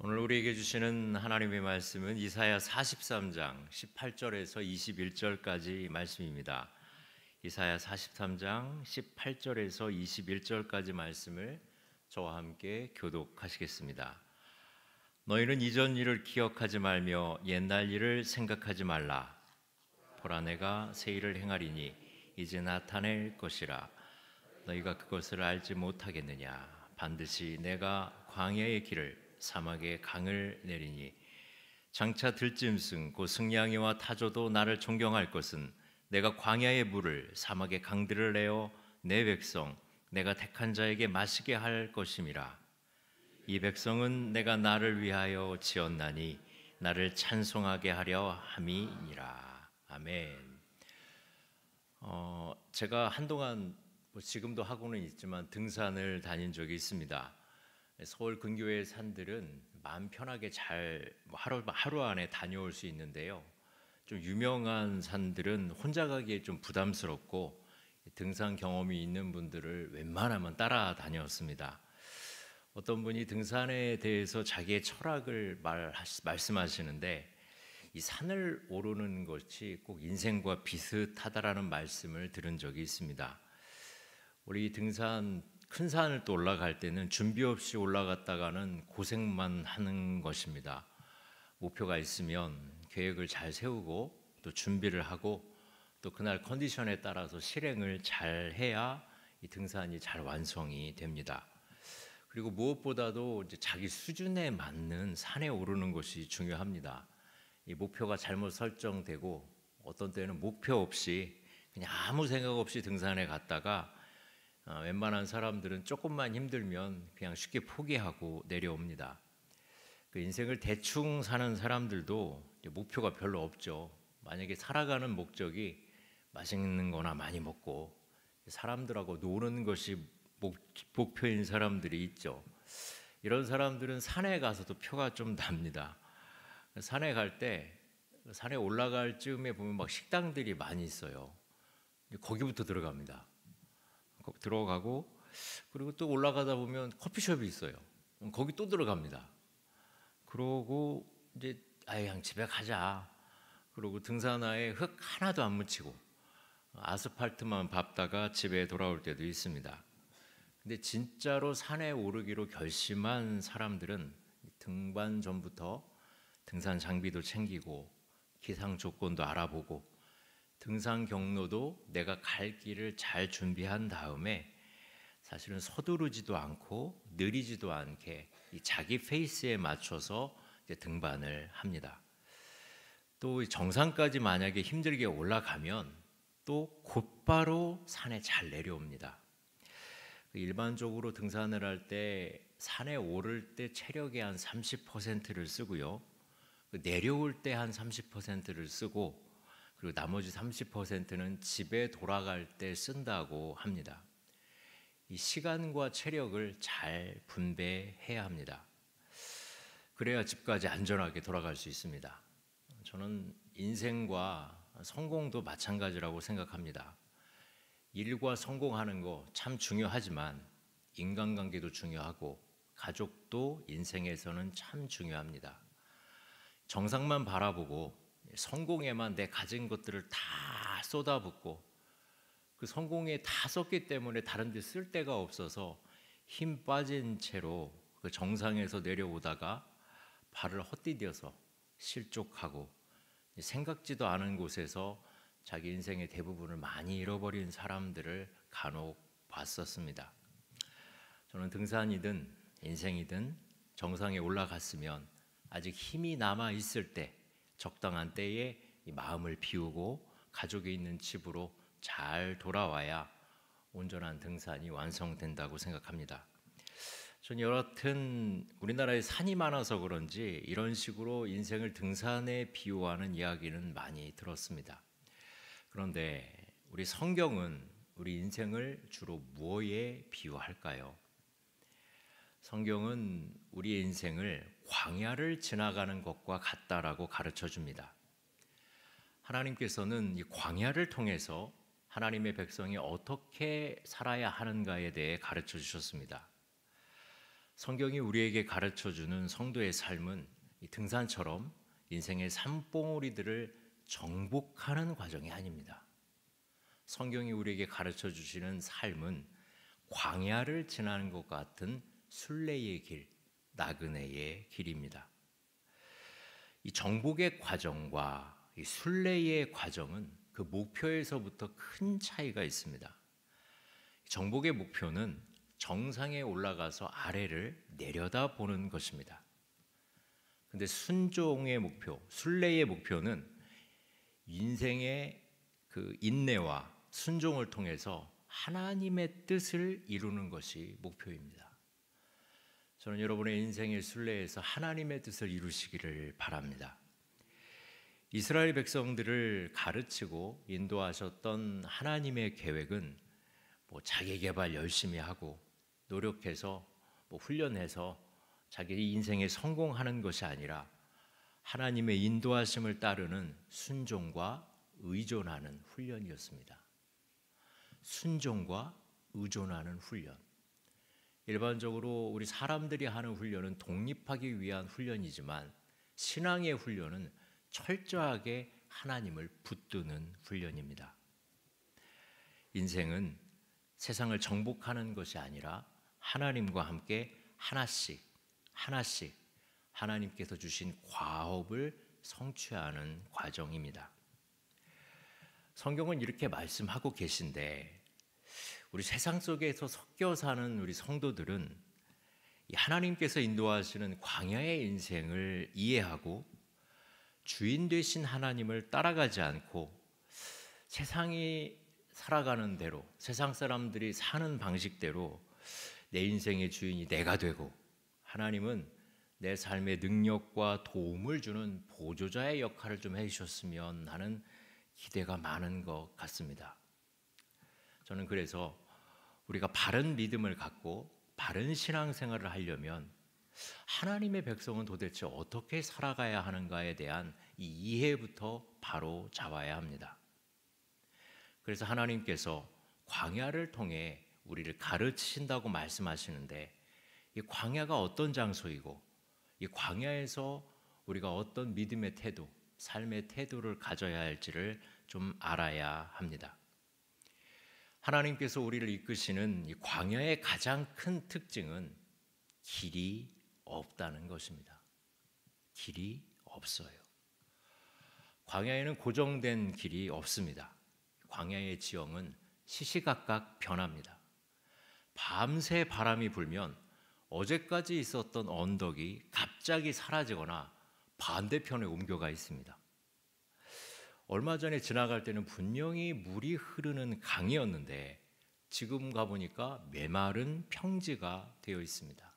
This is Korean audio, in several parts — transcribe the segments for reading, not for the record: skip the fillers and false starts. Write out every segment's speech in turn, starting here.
오늘 우리에게 주시는 하나님의 말씀은 이사야 43장 18절에서 21절까지 말씀입니다. 이사야 43장 18절에서 21절까지 말씀을 저와 함께 교독하시겠습니다. 너희는 이전 일을 기억하지 말며 옛날 일을 생각하지 말라. 보라, 내가 새 일을 행하리니 이제 나타낼 것이라. 너희가 그것을 알지 못하겠느냐. 반드시 내가 광야의 길을 사막에 강을 내리니 장차 들짐승 곧 승냥이와 타조도 나를 존경할 것은 내가 광야의 물을 사막의 강들을 내어 내 백성 내가 택한 자에게 마시게 할 것임이라. 이 백성은 내가 나를 위하여 지었나니 나를 찬송하게 하려 함이니라. 아멘. 제가 한동안 지금도 하고는 있지만 등산을 다닌 적이 있습니다. 서울 근교의 산들은 마음 편하게 잘 하루 안에 다녀올 수 있는데요. 좀 유명한 산들은 혼자 가기에 좀 부담스럽고 등산 경험이 있는 분들을 웬만하면 따라다녔습니다. 어떤 분이 등산에 대해서 자기의 철학을 말씀하시는데 이 산을 오르는 것이 꼭 인생과 비슷하다라는 말씀을 들은 적이 있습니다. 우리 등산 큰 산을 또 올라갈 때는 준비 없이 올라갔다가는 고생만 하는 것입니다. 목표가 있으면 계획을 잘 세우고 또 준비를 하고 또 그날 컨디션에 따라서 실행을 잘 해야 이 등산이 잘 완성이 됩니다. 그리고 무엇보다도 이제 자기 수준에 맞는 산에 오르는 것이 중요합니다. 이 목표가 잘못 설정되고 어떤 때는 목표 없이 그냥 아무 생각 없이 등산에 갔다가 웬만한 사람들은 조금만 힘들면 그냥 쉽게 포기하고 내려옵니다. 그 인생을 대충 사는 사람들도 목표가 별로 없죠. 만약에 살아가는 목적이 맛있는 거나 많이 먹고 사람들하고 노는 것이 목표인 사람들이 있죠. 이런 사람들은 산에 가서도 표가 좀 납니다. 산에 갈 때 산에 올라갈 즈음에 보면 막 식당들이 많이 있어요. 거기부터 들어갑니다. 들어가고 그리고 또 올라가다 보면 커피숍이 있어요. 거기 또 들어갑니다. 그러고 이제 그냥 집에 가자. 그러고 등산화에 흙 하나도 안 묻히고 아스팔트만 밟다가 집에 돌아올 때도 있습니다. 근데 진짜로 산에 오르기로 결심한 사람들은 등반 전부터 등산 장비도 챙기고 기상 조건도 알아보고 등산 경로도 내가 갈 길을 잘 준비한 다음에 사실은 서두르지도 않고 느리지도 않게 자기 페이스에 맞춰서 이제 등반을 합니다. 또 정상까지 만약에 힘들게 올라가면 또 곧바로 산에 잘 내려옵니다. 일반적으로 등산을 할 때 산에 오를 때 체력의 한 30%를 쓰고요. 내려올 때 한 30%를 쓰고 그리고 나머지 30%는 집에 돌아갈 때 쓴다고 합니다. 이 시간과 체력을 잘 분배해야 합니다. 그래야 집까지 안전하게 돌아갈 수 있습니다. 저는 인생과 성공도 마찬가지라고 생각합니다. 일과 성공하는 거 참 중요하지만 인간관계도 중요하고 가족도 인생에서는 참 중요합니다. 정상만 바라보고 성공에만 내 가진 것들을 다 쏟아붓고 그 성공에 다 썼기 때문에 다른 데 쓸 데가 없어서 힘 빠진 채로 그 정상에서 내려오다가 발을 헛디뎌서 실족하고 생각지도 않은 곳에서 자기 인생의 대부분을 많이 잃어버린 사람들을 간혹 봤었습니다. 저는 등산이든 인생이든 정상에 올라갔으면 아직 힘이 남아 있을 때 적당한 때에 이 마음을 비우고 가족이 있는 집으로 잘 돌아와야 온전한 등산이 완성된다고 생각합니다. 전 여하튼 우리나라에 산이 많아서 그런지 이런 식으로 인생을 등산에 비유하는 이야기는 많이 들었습니다. 그런데 우리 성경은 우리 인생을 주로 무엇에 비유할까요? 성경은 우리의 인생을 광야를 지나가는 것과 같다라고 가르쳐 줍니다. 하나님께서는 이 광야를 통해서 하나님의 백성이 어떻게 살아야 하는가에 대해 가르쳐 주셨습니다. 성경이 우리에게 가르쳐주는 성도의 삶은 이 등산처럼 인생의 산봉우리들을 정복하는 과정이 아닙니다. 성경이 우리에게 가르쳐 주시는 삶은 광야를 지나는 것 같은 순례의 길, 나그네의 길입니다. 이 정복의 과정과 이 순례의 과정은 그 목표에서부터 큰 차이가 있습니다. 정복의 목표는 정상에 올라가서 아래를 내려다보는 것입니다. 근데 순종의 목표, 순례의 목표는 인생의 그 인내와 순종을 통해서 하나님의 뜻을 이루는 것이 목표입니다. 저는 여러분의 인생의 순례에서 하나님의 뜻을 이루시기를 바랍니다. 이스라엘 백성들을 가르치고 인도하셨던 하나님의 계획은 자기 개발 열심히 하고 노력해서 훈련해서 자기 인생에 성공하는 것이 아니라 하나님의 인도하심을 따르는 순종과 의존하는 훈련이었습니다. 순종과 의존하는 훈련. 일반적으로 우리 사람들이 하는 훈련은 독립하기 위한 훈련이지만 신앙의 훈련은 철저하게 하나님을 붙드는 훈련입니다. 인생은 세상을 정복하는 것이 아니라 하나님과 함께 하나씩 하나님께서 주신 과업을 성취하는 과정입니다. 성경은 이렇게 말씀하고 계신데 우리 세상 속에서 섞여 사는 우리 성도들은 하나님께서 인도하시는 광야의 인생을 이해하고 주인 되신 하나님을 따라가지 않고 세상이 살아가는 대로, 세상 사람들이 사는 방식대로 내 인생의 주인이 내가 되고 하나님은 내 삶의 능력과 도움을 주는 보조자의 역할을 좀 해주셨으면 하는 기대가 많은 것 같습니다. 저는 그래서 우리가 바른 믿음을 갖고 바른 신앙생활을 하려면 하나님의 백성은 도대체 어떻게 살아가야 하는가에 대한 이 이해부터 바로 잡아야 합니다. 그래서 하나님께서 광야를 통해 우리를 가르치신다고 말씀하시는데 이 광야가 어떤 장소이고 이 광야에서 우리가 어떤 믿음의 태도, 삶의 태도를 가져야 할지를 좀 알아야 합니다. 하나님께서 우리를 이끄시는 이 광야의 가장 큰 특징은 길이 없다는 것입니다. 길이 없어요. 광야에는 고정된 길이 없습니다. 광야의 지형은 시시각각 변합니다. 밤새 바람이 불면 어제까지 있었던 언덕이 갑자기 사라지거나 반대편에 옮겨가 있습니다. 얼마 전에 지나갈 때는 분명히 물이 흐르는 강이었는데 지금 가보니까 메마른 평지가 되어 있습니다.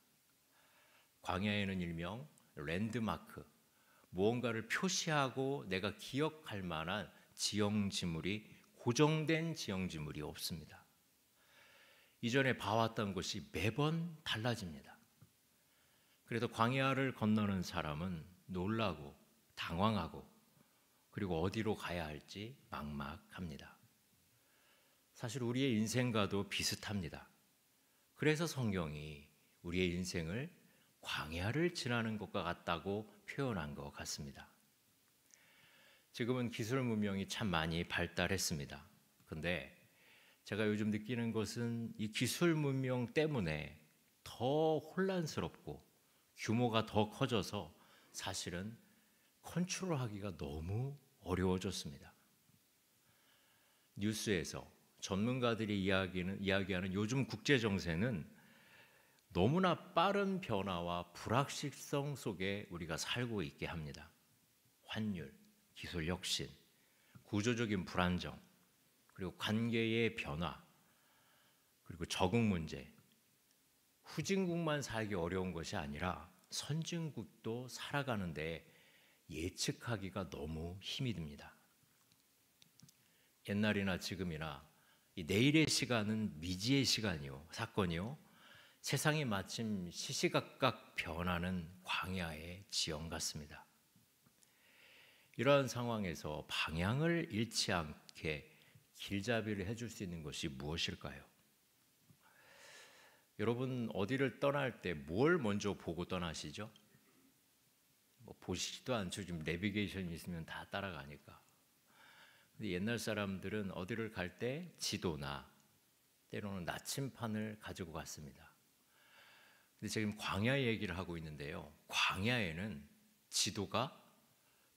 광야에는 일명 랜드마크, 무언가를 표시하고 내가 기억할 만한 지형지물이 고정된 지형지물이 없습니다. 이전에 봐왔던 곳이 매번 달라집니다. 그래서 광야를 건너는 사람은 놀라고 당황하고 그리고 어디로 가야 할지 막막합니다. 사실 우리의 인생과도 비슷합니다. 그래서 성경이 우리의 인생을 광야를 지나는 것과 같다고 표현한 것 같습니다. 지금은 기술 문명이 참 많이 발달했습니다. 근데 제가 요즘 느끼는 것은 이 기술 문명 때문에 더 혼란스럽고 규모가 더 커져서 사실은 컨트롤하기가 너무 어려워졌습니다. 뉴스에서 전문가들이 이야기하는 요즘 국제 정세는 너무나 빠른 변화와 불확실성 속에 우리가 살고 있게 합니다. 환율, 기술 혁신, 구조적인 불안정, 그리고 관계의 변화, 그리고 적응 문제. 후진국만 살기 어려운 것이 아니라 선진국도 살아가는데 예측하기가 너무 힘이 듭니다. 옛날이나 지금이나 이 내일의 시간은 미지의 시간이요, 사건이요. 세상이 마침 시시각각 변하는 광야의 지형 같습니다. 이러한 상황에서 방향을 잃지 않게 길잡이를 해줄 수 있는 것이 무엇일까요? 여러분 어디를 떠날 때 뭘 먼저 보고 떠나시죠? 뭐 보시지도 않죠. 지금 내비게이션이 있으면 다 따라가니까. 근데 옛날 사람들은 어디를 갈 때 지도나 때로는 나침판을 가지고 갔습니다. 근데 지금 광야 얘기를 하고 있는데요. 광야에는 지도가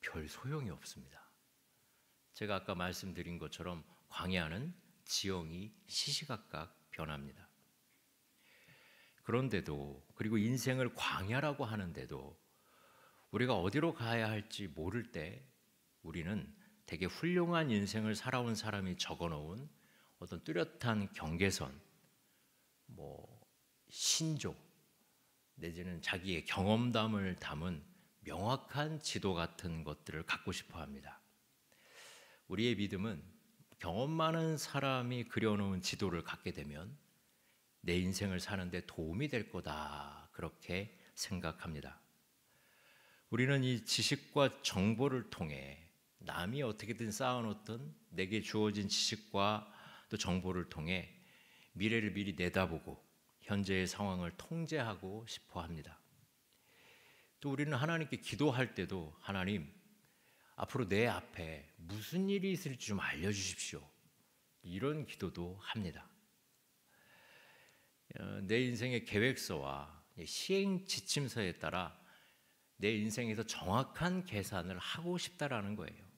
별 소용이 없습니다. 제가 아까 말씀드린 것처럼 광야는 지형이 시시각각 변합니다. 그런데도, 그리고 인생을 광야라고 하는데도 우리가 어디로 가야 할지 모를 때 우리는 되게 훌륭한 인생을 살아온 사람이 적어놓은 어떤 뚜렷한 경계선, 신조, 내지는 자기의 경험담을 담은 명확한 지도 같은 것들을 갖고 싶어 합니다. 우리의 믿음은 경험 많은 사람이 그려놓은 지도를 갖게 되면 내 인생을 사는데 도움이 될 거다, 그렇게 생각합니다. 우리는 이 지식과 정보를 통해 남이 어떻게든 쌓아놓던 내게 주어진 지식과 또 정보를 통해 미래를 미리 내다보고 현재의 상황을 통제하고 싶어 합니다. 또 우리는 하나님께 기도할 때도 하나님, 앞으로 내 앞에 무슨 일이 있을지 좀 알려주십시오, 이런 기도도 합니다. 내 인생의 계획서와 시행 지침서에 따라 내 인생에서 정확한 계산을 하고 싶다라는 거예요.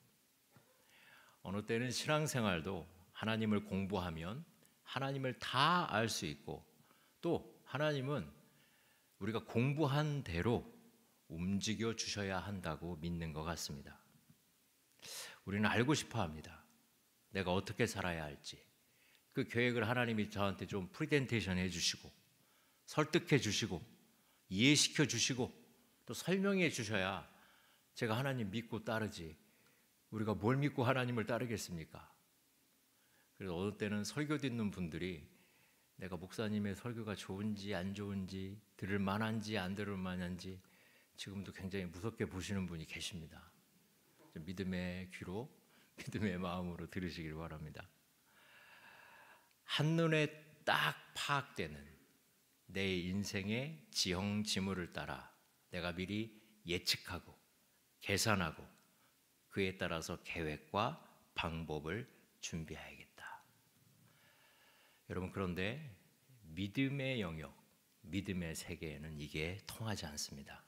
어느 때는 신앙생활도 하나님을 공부하면 하나님을 다 알 수 있고, 또 하나님은 우리가 공부한 대로 움직여 주셔야 한다고 믿는 것 같습니다. 우리는 알고 싶어 합니다. 내가 어떻게 살아야 할지. 그 계획을 하나님이 저한테 좀 프레젠테이션 해주시고 설득해 주시고 이해시켜 주시고 또 설명해 주셔야 제가 하나님 믿고 따르지, 우리가 뭘 믿고 하나님을 따르겠습니까? 그래서 어느 때는 설교 듣는 분들이 내가 목사님의 설교가 좋은지 안 좋은지, 들을 만한지 안 들을 만한지 지금도 굉장히 무섭게 보시는 분이 계십니다. 믿음의 귀로, 믿음의 마음으로 들으시길 바랍니다. 한눈에 딱 파악되는 내 인생의 지형지물을 따라 내가 미리 예측하고 계산하고 그에 따라서 계획과 방법을 준비해야겠다. 여러분, 그런데 믿음의 영역, 믿음의 세계에는 이게 통하지 않습니다.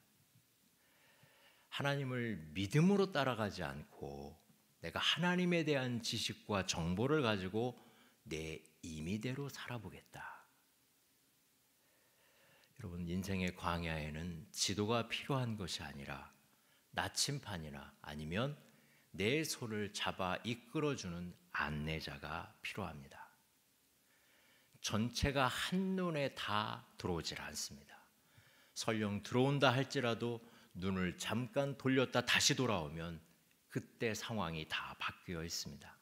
하나님을 믿음으로 따라가지 않고 내가 하나님에 대한 지식과 정보를 가지고 내 임의대로 살아보겠다. 여러분, 인생의 광야에는 지도가 필요한 것이 아니라 나침판이나 아니면 내 손을 잡아 이끌어주는 안내자가 필요합니다. 전체가 한눈에 다 들어오질 않습니다. 설령 들어온다 할지라도 눈을 잠깐 돌렸다 다시 돌아오면 그때 상황이 다 바뀌어 있습니다.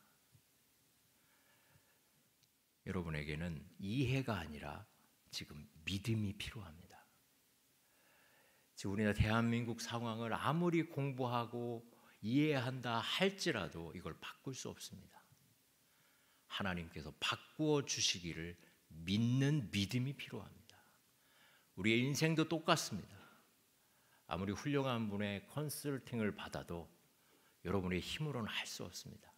여러분에게는 이해가 아니라 지금 믿음이 필요합니다. 지금 우리나라 대한민국 상황을 아무리 공부하고 이해한다 할지라도 이걸 바꿀 수 없습니다. 하나님께서 바꾸어 주시기를 믿는 믿음이 필요합니다. 우리의 인생도 똑같습니다. 아무리 훌륭한 분의 컨설팅을 받아도 여러분의 힘으로는 할 수 없습니다.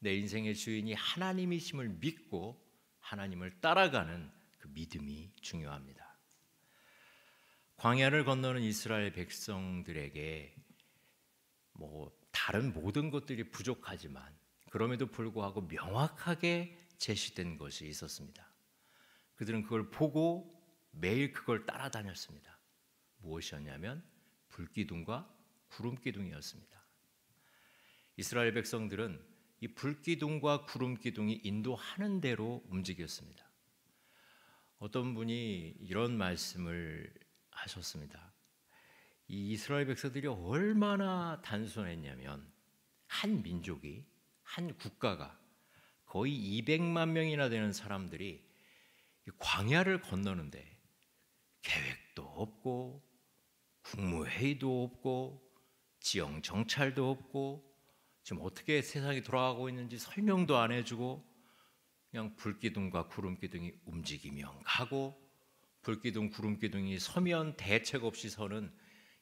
내 인생의 주인이 하나님이심을 믿고 하나님을 따라가는 그 믿음이 중요합니다. 광야를 건너는 이스라엘 백성들에게 다른 모든 것들이 부족하지만 그럼에도 불구하고 명확하게 제시된 것이 있었습니다. 그들은 그걸 보고 매일 그걸 따라다녔습니다. 무엇이었냐면 불기둥과 구름기둥이었습니다. 이스라엘 백성들은 이 불기둥과 구름기둥이 인도하는 대로 움직였습니다. 어떤 분이 이런 말씀을 하셨습니다. 이 이스라엘 백성들이 얼마나 단순했냐면 한 민족이, 한 국가가 거의 200만 명이나 되는 사람들이 광야를 건너는데 계획도 없고 국무회의도 없고 지형 정찰도 없고 지금 어떻게 세상이 돌아가고 있는지 설명도 안 해주고 그냥 불기둥과 구름기둥이 움직이면 가고 불기둥 구름기둥이 서면 대책 없이 서는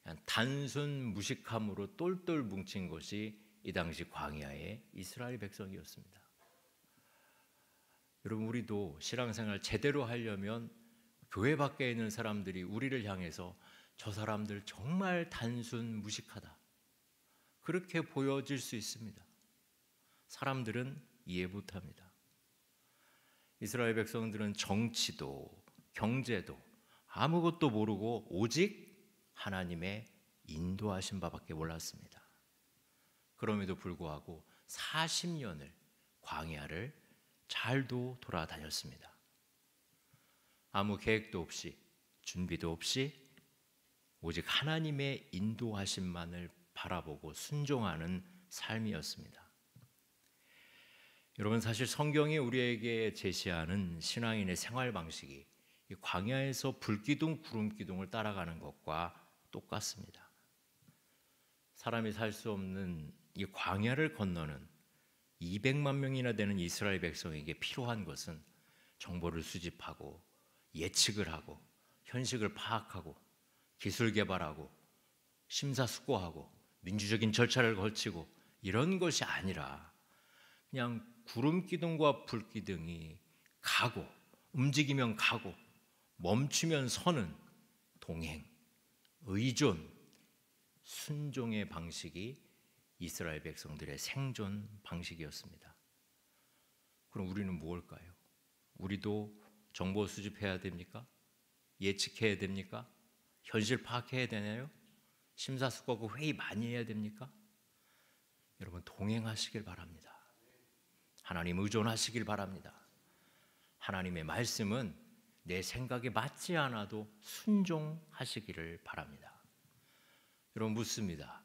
그냥 단순 무식함으로 똘똘 뭉친 것이 이 당시 광야의 이스라엘 백성이었습니다. 여러분, 우리도 신앙생활 제대로 하려면 교회 밖에 있는 사람들이 우리를 향해서 저 사람들 정말 단순 무식하다, 그렇게 보여질 수 있습니다. 사람들은 이해 못합니다. 이스라엘 백성들은 정치도 경제도 아무것도 모르고 오직 하나님의 인도하신 바밖에 몰랐습니다. 그럼에도 불구하고 40년을 광야를 잘도 돌아다녔습니다. 아무 계획도 없이 준비도 없이 오직 하나님의 인도하심만을 바라보고 순종하는 삶이었습니다. 여러분, 사실 성경이 우리에게 제시하는 신앙인의 생활 방식이 이 광야에서 불기둥 구름기둥을 따라가는 것과 똑같습니다. 사람이 살 수 없는 이 광야를 건너는 200만 명이나 되는 이스라엘 백성에게 필요한 것은 정보를 수집하고 예측을 하고 현실을 파악하고 기술 개발하고 심사숙고하고 민주적인 절차를 거치고 이런 것이 아니라 그냥 구름기둥과 불기둥이 가고 움직이면 가고 멈추면 서는 동행, 의존, 순종의 방식이 이스라엘 백성들의 생존 방식이었습니다. 그럼 우리는 무엇일까요? 우리도 정보 수집해야 됩니까? 예측해야 됩니까? 현실 파악해야 되나요? 심사숙고하고 회의 많이 해야 됩니까? 여러분, 동행하시길 바랍니다. 하나님 의존하시길 바랍니다. 하나님의 말씀은 내 생각에 맞지 않아도 순종하시기를 바랍니다. 여러분, 묻습니다.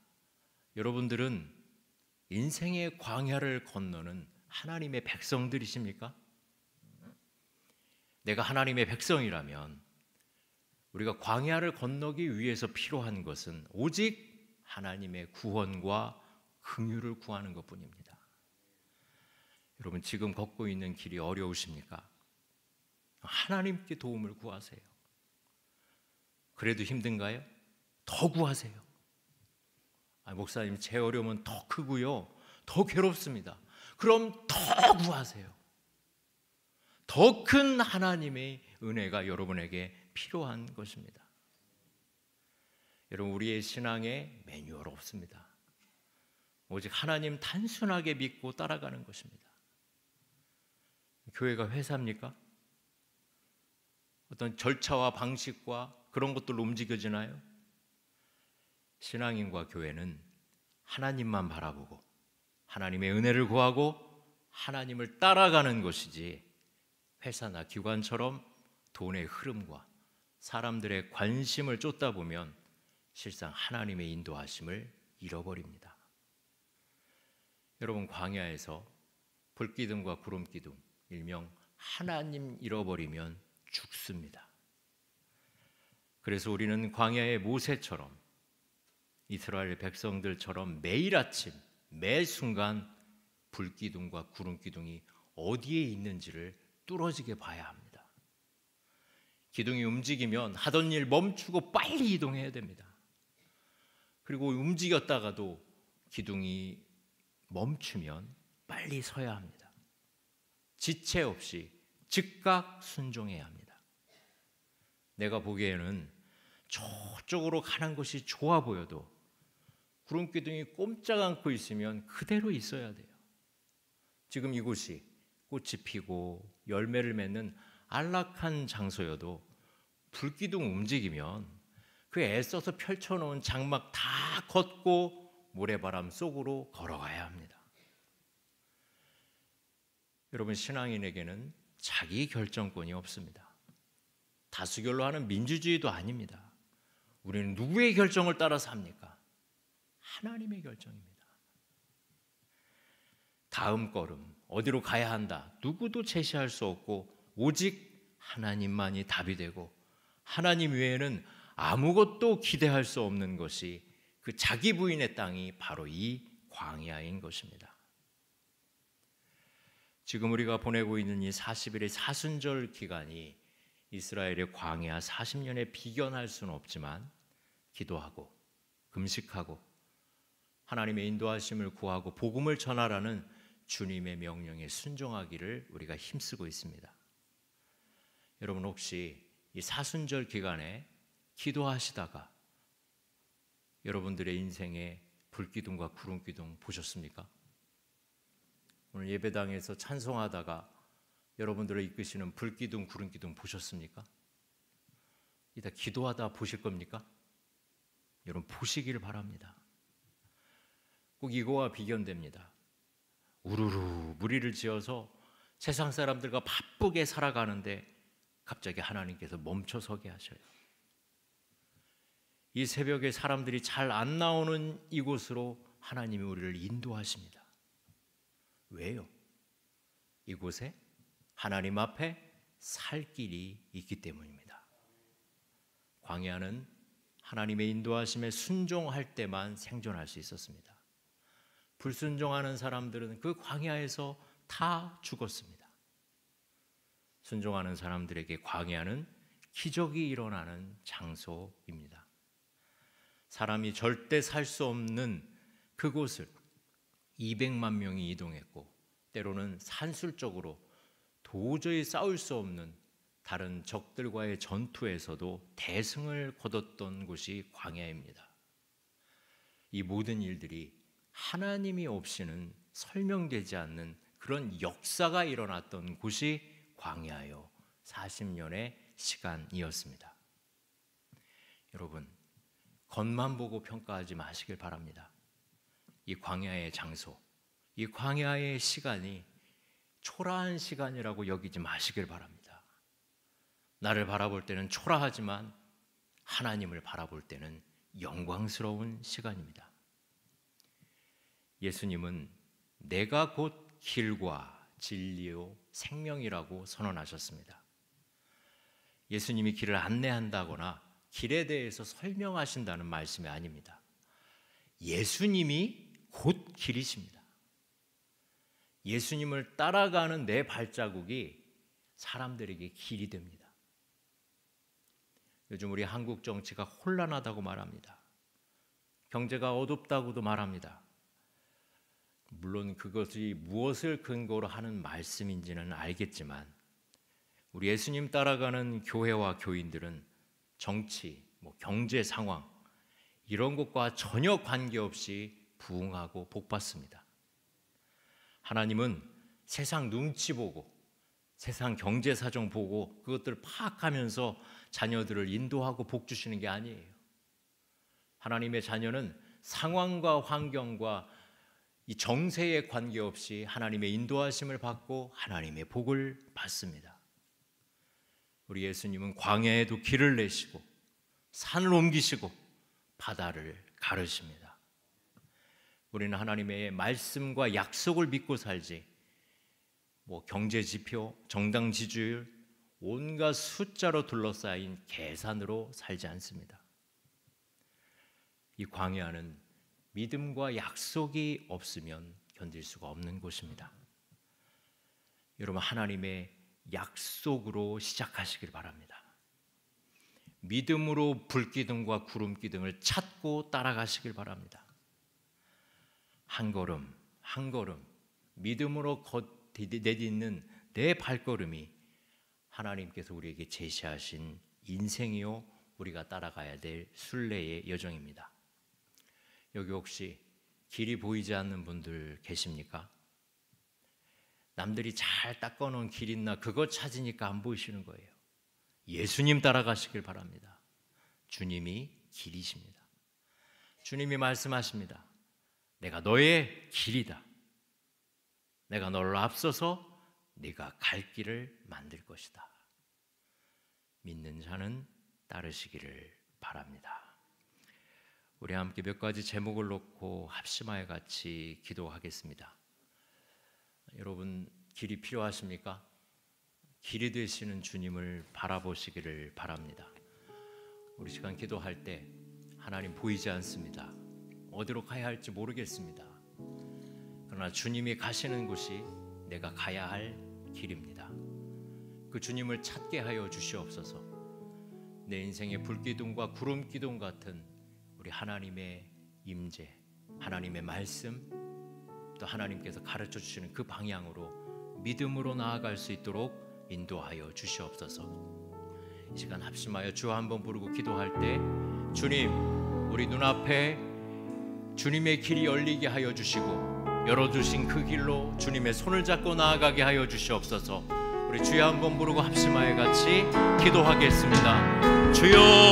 여러분들은 인생의 광야를 건너는 하나님의 백성들이십니까? 내가 하나님의 백성이라면 우리가 광야를 건너기 위해서 필요한 것은 오직 하나님의 구원과 긍휼을 구하는 것뿐입니다. 여러분, 지금 걷고 있는 길이 어려우십니까? 하나님께 도움을 구하세요. 그래도 힘든가요? 더 구하세요. 목사님, 제 어려움은 더 크고요, 더 괴롭습니다. 그럼 더 구하세요. 더 큰 하나님의 은혜가 여러분에게 필요한 것입니다. 여러분, 우리의 신앙에 매뉴얼 없습니다. 오직 하나님 단순하게 믿고 따라가는 것입니다. 교회가 회사입니까? 어떤 절차와 방식과 그런 것들로 움직여지나요? 신앙인과 교회는 하나님만 바라보고 하나님의 은혜를 구하고 하나님을 따라가는 것이지, 회사나 기관처럼 돈의 흐름과 사람들의 관심을 쫓다 보면 실상 하나님의 인도하심을 잃어버립니다. 여러분, 광야에서 불기둥과 구름기둥, 일명 하나님 잃어버리면 죽습니다. 그래서 우리는 광야의 모세처럼 이스라엘 백성들처럼 매일 아침 매 순간 불기둥과 구름기둥이 어디에 있는지를 뚫어지게 봐야 합니다. 기둥이 움직이면 하던 일 멈추고 빨리 이동해야 됩니다. 그리고 움직였다가도 기둥이 멈추면 빨리 서야 합니다. 지체 없이 즉각 순종해야 합니다. 내가 보기에는 저쪽으로 가는 것이 좋아 보여도 구름기둥이 꼼짝 않고 있으면 그대로 있어야 돼요. 지금 이곳이 꽃이 피고 열매를 맺는 안락한 장소여도 불기둥 움직이면 그 애써서 펼쳐놓은 장막 다 걷고 모래바람 속으로 걸어가야 합니다. 여러분, 신앙인에게는 자기 결정권이 없습니다. 다수결로 하는 민주주의도 아닙니다. 우리는 누구의 결정을 따라서 합니까? 하나님의 결정입니다. 다음 걸음 어디로 가야 한다, 누구도 제시할 수 없고 오직 하나님만이 답이 되고 하나님 외에는 아무것도 기대할 수 없는 것이 그 자기 부인의 땅이 바로 이 광야인 것입니다. 지금 우리가 보내고 있는 이 40일의 사순절 기간이 이스라엘의 광야 40년에 비견할 수는 없지만 기도하고 금식하고 하나님의 인도하심을 구하고 복음을 전하라는 주님의 명령에 순종하기를 우리가 힘쓰고 있습니다. 여러분 혹시 이 사순절 기간에 기도하시다가 여러분들의 인생에 불기둥과 구름기둥 보셨습니까? 오늘 예배당에서 찬송하다가 여러분들을 이끄시는 불기둥, 구름기둥 보셨습니까? 이따 기도하다 보실 겁니까? 여러분 보시기를 바랍니다. 꼭 이거와 비견됩니다. 우르르 무리를 지어서 세상 사람들과 바쁘게 살아가는데 갑자기 하나님께서 멈춰서게 하셔요. 이 새벽에 사람들이 잘 안 나오는 이곳으로 하나님이 우리를 인도하십니다. 왜요? 이곳에 하나님 앞에 살 길이 있기 때문입니다. 광야는 하나님의 인도하심에 순종할 때만 생존할 수 있었습니다. 불순종하는 사람들은 그 광야에서 다 죽었습니다. 순종하는 사람들에게 광야는 기적이 일어나는 장소입니다. 사람이 절대 살 수 없는 그곳을 200만 명이 이동했고 때로는 산술적으로 도저히 싸울 수 없는 다른 적들과의 전투에서도 대승을 거뒀던 곳이 광야입니다. 이 모든 일들이 하나님이 없이는 설명되지 않는 그런 역사가 일어났던 곳이 광야요 40년의 시간이었습니다. 여러분 겉만 보고 평가하지 마시길 바랍니다. 이 광야의 장소, 이 광야의 시간이 초라한 시간이라고 여기지 마시길 바랍니다. 나를 바라볼 때는 초라하지만 하나님을 바라볼 때는 영광스러운 시간입니다. 예수님은 내가 곧 길과 진리요 생명이라고 선언하셨습니다. 예수님이 길을 안내한다거나 길에 대해서 설명하신다는 말씀이 아닙니다. 예수님이 곧 길이십니다. 예수님을 따라가는 내 발자국이 사람들에게 길이 됩니다. 요즘 우리 한국 정치가 혼란하다고 말합니다. 경제가 어둡다고도 말합니다. 물론 그것이 무엇을 근거로 하는 말씀인지는 알겠지만 우리 예수님 따라가는 교회와 교인들은 정치, 경제 상황 이런 것과 전혀 관계없이 부흥하고 복받습니다. 하나님은 세상 눈치 보고 세상 경제 사정 보고 그것들을 파악하면서 자녀들을 인도하고 복 주시는 게 아니에요. 하나님의 자녀는 상황과 환경과 이 정세에 관계없이 하나님의 인도하심을 받고 하나님의 복을 받습니다. 우리 예수님은 광야에도 길을 내시고 산을 옮기시고 바다를 가르십니다. 우리는 하나님의 말씀과 약속을 믿고 살지 경제 지표, 정당 지지율, 온갖 숫자로 둘러싸인 계산으로 살지 않습니다. 이 광야는 믿음과 약속이 없으면 견딜 수가 없는 곳입니다. 여러분 하나님의 약속으로 시작하시길 바랍니다. 믿음으로 불기둥과 구름기둥을 찾고 따라가시길 바랍니다. 한 걸음 한 걸음 믿음으로 내딛는 내 발걸음이 하나님께서 우리에게 제시하신 인생이요 우리가 따라가야 될 순례의 여정입니다. 여기 혹시 길이 보이지 않는 분들 계십니까? 남들이 잘 닦아놓은 길 있나 그거 찾으니까 안 보이시는 거예요. 예수님 따라가시길 바랍니다. 주님이 길이십니다. 주님이 말씀하십니다. 내가 너의 길이다. 내가 너를 앞서서 네가 갈 길을 만들 것이다. 믿는 자는 따르시기를 바랍니다. 우리 함께 몇 가지 제목을 놓고 합심하여 같이 기도하겠습니다. 여러분 길이 필요하십니까? 길이 되시는 주님을 바라보시기를 바랍니다. 우리 시간 기도할 때 하나님 보이지 않습니다. 어디로 가야 할지 모르겠습니다. 그러나 주님이 가시는 곳이 내가 가야 할 길입니다. 그 주님을 찾게 하여 주시옵소서. 내 인생의 불기둥과 구름기둥 같은 우리 하나님의 임재, 하나님의 말씀, 또 하나님께서 가르쳐 주시는 그 방향으로 믿음으로 나아갈 수 있도록 인도하여 주시옵소서. 이 시간 합심하여 주 한번 부르고 기도할 때 주님, 우리 눈앞에 주님의 길이 열리게 하여 주시고 열어주신 그 길로 주님의 손을 잡고 나아가게 하여 주시옵소서. 우리 주여 한번 부르고 합심하여 같이 기도하겠습니다. 주여